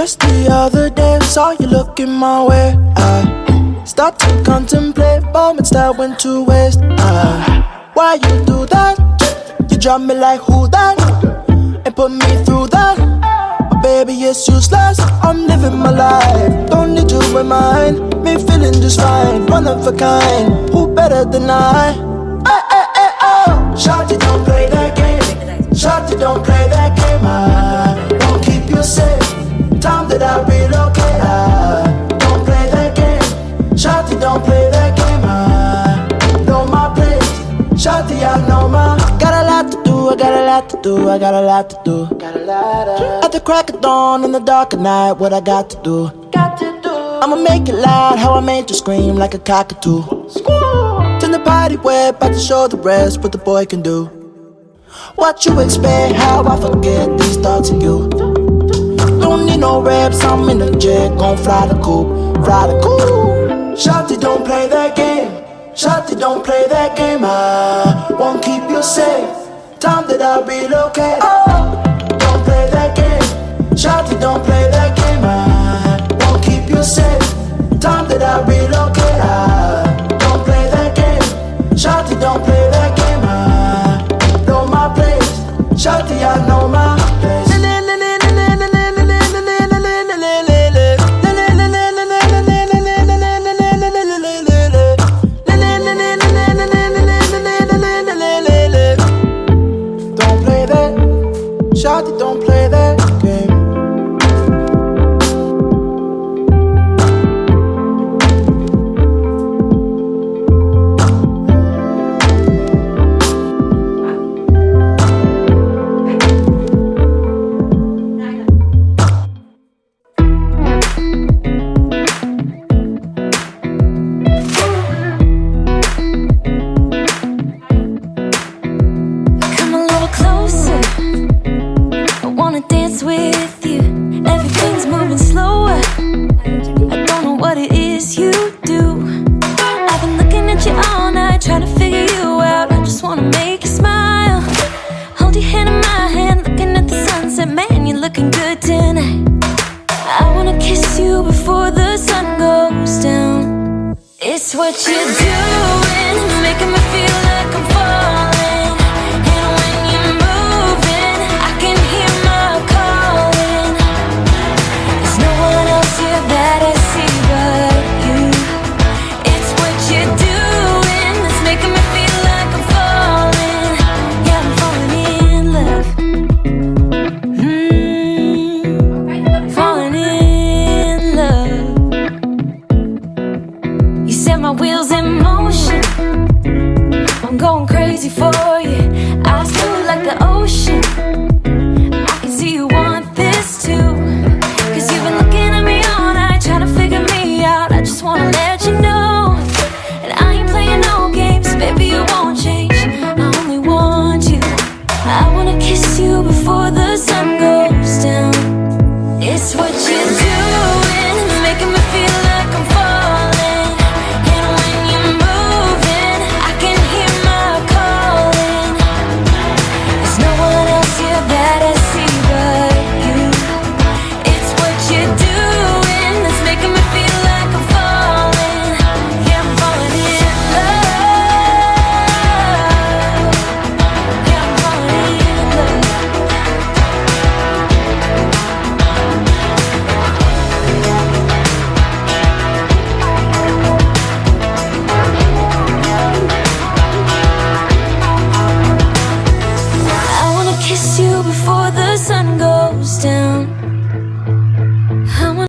Just the other day, saw you looking my way. I stopped to contemplate moments that went to waste. Why you do that? You drop me like who that? And put me through that. But baby, it's useless. I'm living my life. Don't need you in mine. Me feeling just fine. One of a kind. Who better than I? Hey, hey, hey, oh. Shawty, don't play that game. Shawty, don't play that game. I won't keep you safe. Time that I relocate. I don't play that game. Shawty, don't play that game. I know my place. Shawty, I know my. Got a lot to do, I got a lot to do, I got a lot to do. At the crack of dawn in the dark of night, what I got to do? I'ma make it loud, how I made you scream like a cockatoo. Turn the party way, about to show the rest what the boy can do. What you expect, how I forget these thoughts of you. Don't need no reps, I'm in the jet, gon' fly the coop, fly the coop. Shawty, don't play that game. Shawty, don't play that game. I won't keep you safe. Time that I relocate. Oh, don't play that game. Shawty, don't play that game. I won't keep you safe. Time that I relocate. I don't play that game. Shawty, don't play that game. I know my place. Shawty, I know my place. Shawty, don't play that game. Come a little closer, wanna dance with you. Everything's moving slower. I don't know what it is you do. I've been looking at you all night, trying to figure you out. I just wanna make you smile. Hold your hand in my hand, looking at the sunset. Man, you're looking good tonight. I wanna kiss you before the sun goes down. It's what you're doing, making me feel